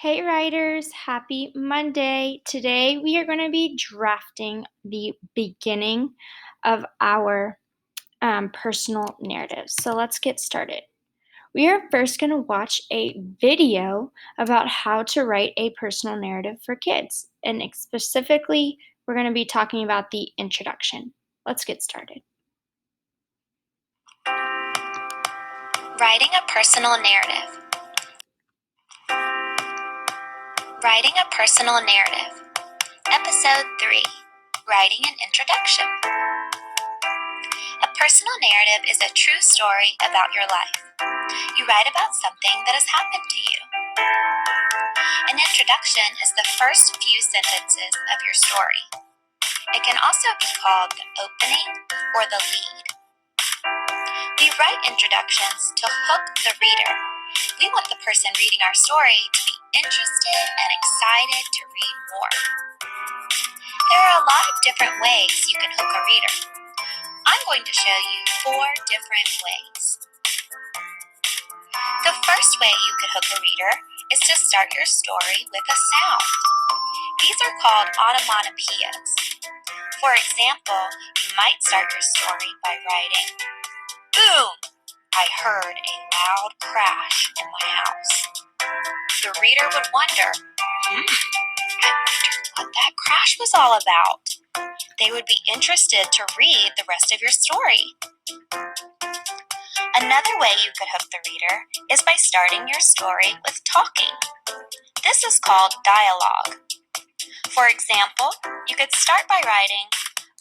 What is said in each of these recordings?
Hey writers, happy Monday. Today we are going to be drafting the beginning of our personal narrative. So let's get started. We are first going to watch a video about how to write a personal narrative for kids. And specifically, we're going to be talking about the introduction. Let's get started. Writing a personal narrative. Writing a personal narrative. Episode 3. Writing an introduction. A personal narrative is a true story about your life. You write about something that has happened to you. An introduction is the first few sentences of your story. It can also be called the opening or the lead. We write introductions to hook the reader. We want the person reading our story to be interested and excited to read more. There are a lot of different ways you can hook a reader. I'm going to show you 4 different ways. The first way you could hook a reader is to start your story with a sound. These are called onomatopoeias. For example, you might start your story by writing, "Boom! I heard a loud crash in my house." The reader would wonder, I wonder what that crash was all about. They would be interested to read the rest of your story. Another way you could hook the reader is by starting your story with talking. This is called dialogue. For example, you could start by writing,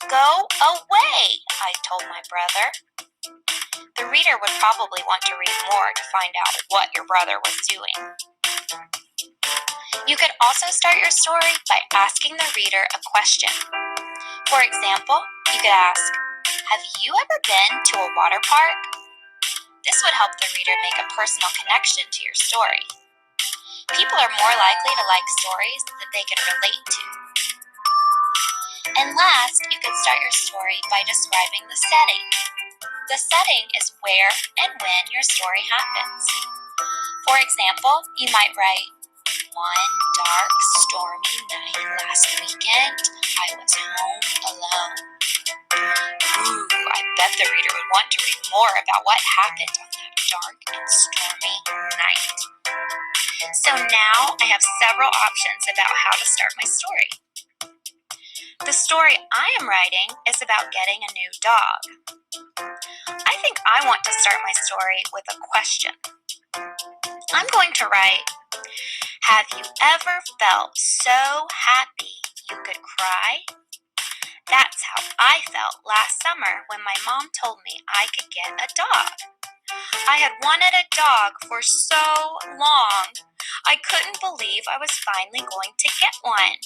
"Go away, I told my brother." The reader would probably want to read more to find out what your brother was doing. You could also start your story by asking the reader a question. For example, you could ask, "Have you ever been to a water park?" This would help the reader make a personal connection to your story. People are more likely to like stories that they can relate to. And last, you could start your story by describing the setting. The setting is where and when your story happens. For example, you might write, "One dark, stormy night last weekend, I was home alone." Ooh, I bet the reader would want to read more about what happened on that dark and stormy night. So now I have several options about how to start my story. The story I am writing is about getting a new dog. I think I want to start my story with a question. I'm going to write, "Have you ever felt so happy you could cry?" That's how I felt last summer when my mom told me I could get a dog. I had wanted a dog for so long. I couldn't believe I was finally going to get one.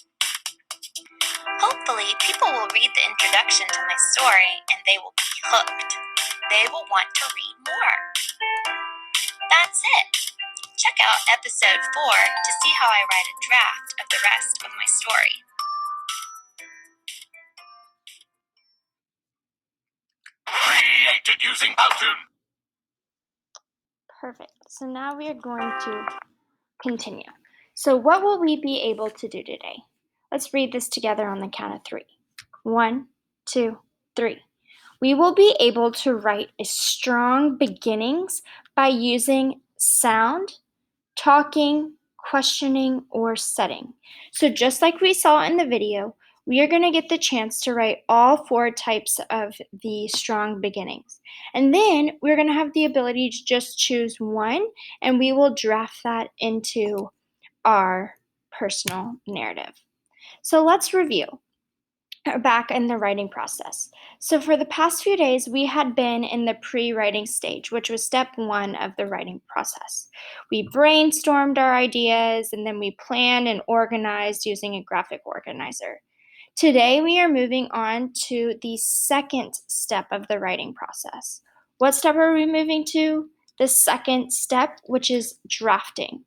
Hopefully, people will read the introduction to my story and they will be hooked. They will want to read more. That's it. Check out episode 4 to see how I write a draft of the rest of my story. Created using Powtoon. Perfect. So now we are going to continue. So what will we be able to do today? Let's read this together on the count of 3. 1, 2, 3. We will be able to write a strong beginnings by using sound, talking, questioning, or setting. So just like we saw in the video, we are going to get the chance to write all 4 types of the strong beginnings. And then we're going to have the ability to just choose one, and we will draft that into our personal narrative. So let's review back in the writing process. So for the past few days, we had been in the pre-writing stage, which was step 1 of the writing process. We brainstormed our ideas and then we planned and organized using a graphic organizer. Today, we are moving on to the second step of the writing process. What step are we moving to? The second step, which is drafting.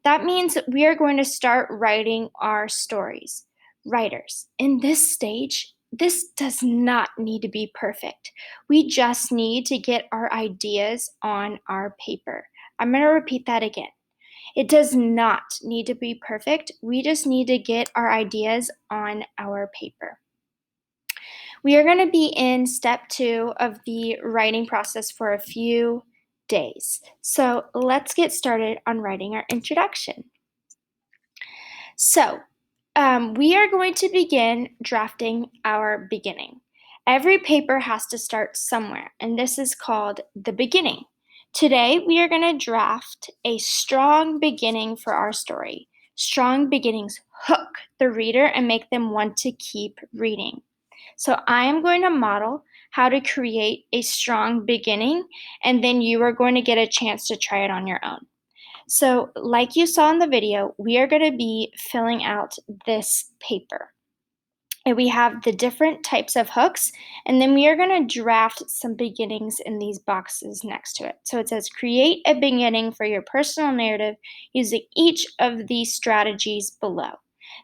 That means we are going to start writing our stories. Writers, in this stage, this does not need to be perfect. We just need to get our ideas on our paper. I'm going to repeat that again. It does not need to be perfect. We just need to get our ideas on our paper. We are going to be in step 2 of the writing process for a few days. So let's get started on writing our introduction. So we are going to begin drafting our beginning. Every paper has to start somewhere, and this is called the beginning. Today, we are going to draft a strong beginning for our story. Strong beginnings hook the reader and make them want to keep reading. So I am going to model how to create a strong beginning, and then you are going to get a chance to try it on your own. So, like you saw in the video, we are going to be filling out this paper. And we have the different types of hooks, and then we are going to draft some beginnings in these boxes next to it. So it says, create a beginning for your personal narrative using each of these strategies below.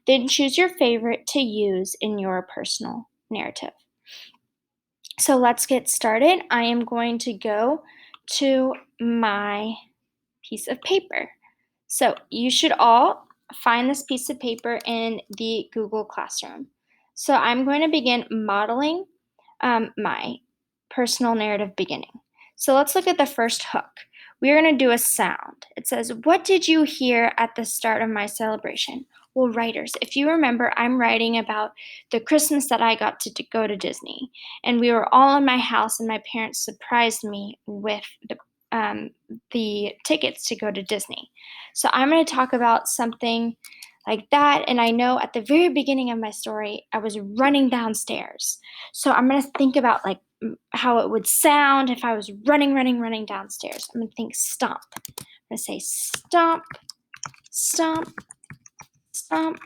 Then choose your favorite to use in your personal narrative. So let's get started. I am going to go to my piece of paper. So you should all find this piece of paper in the Google Classroom. So I'm going to begin modeling my personal narrative beginning. So let's look at the first hook. We're going to do a sound. It says, what did you hear at the start of my celebration? Well, writers, if you remember, I'm writing about the Christmas that I got to go to Disney. And we were all in my house, and my parents surprised me with the tickets to go to Disney. So I'm going to talk about something like that. And I know at the very beginning of my story, I was running downstairs. So I'm going to think about like how it would sound if I was running downstairs. I'm going to think stomp. I'm going to say stomp, stomp, stomp.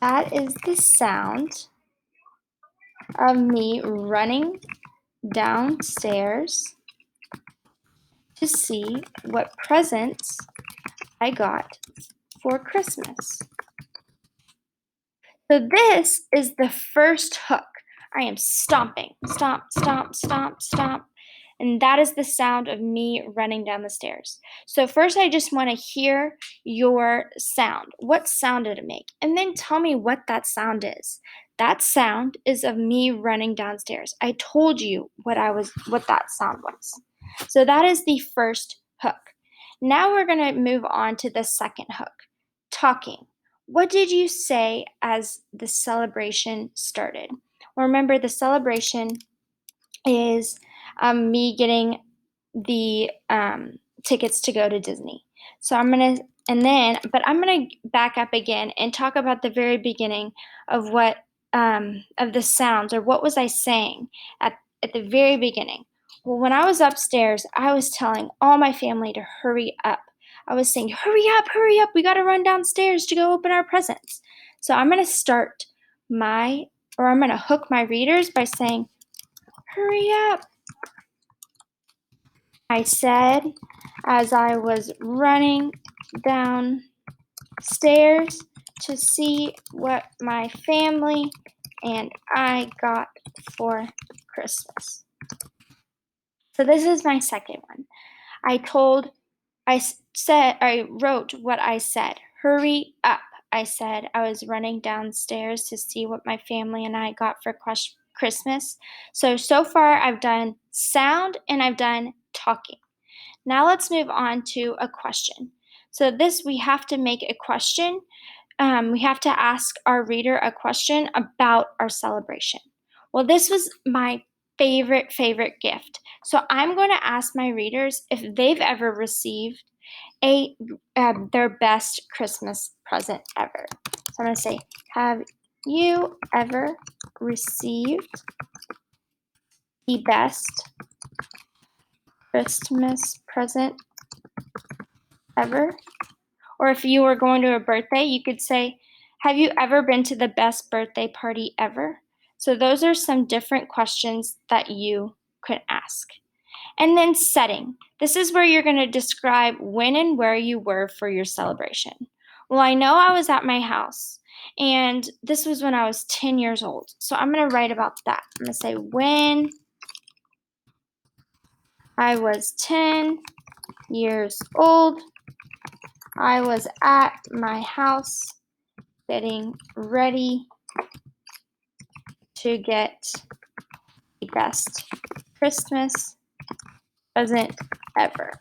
That is the sound of me running downstairs to see what presents I got for Christmas. So this is the first hook. I am stomping, stomp, stomp, stomp, stomp. And that is the sound of me running down the stairs. So first I just want to hear your sound. What sound did it make? And then tell me what that sound is. That sound is of me running downstairs. I told you what that sound was. So that is the first hook. Now we're going to move on to the second hook, talking. What did you say as the celebration started? Well, remember, the celebration is me getting the tickets to go to Disney. So I'm gonna back up again and talk about the very beginning of what of the sounds, or what was I saying at the very beginning. Well, when I was upstairs, I was telling all my family to hurry up. I was saying, hurry up, we gotta run downstairs to go open our presents. So I'm gonna hook my readers by saying, hurry up. I said as I was running downstairs to see what my family and I got for Christmas. So this is my second one. I wrote what I said. Hurry up. I said I was running downstairs to see what my family and I got for Christmas. So far I've done sound and I've done talking. Now let's move on to a question. So this, we have to make a question. We have to ask our reader a question about our celebration. Well, this was my favorite gift. So I'm going to ask my readers if they've ever received their best Christmas present ever. So I'm going to say, have you ever received the best Christmas present ever? Or if you were going to a birthday, you could say, have you ever been to the best birthday party ever? So those are some different questions that you could ask. And then setting. This is where you're going to describe when and where you were for your celebration. Well, I know I was at my house, and this was when I was 10 years old. So I'm going to write about that. I'm going to say, when I was 10 years old. I was at my house getting ready to get the best Christmas present ever.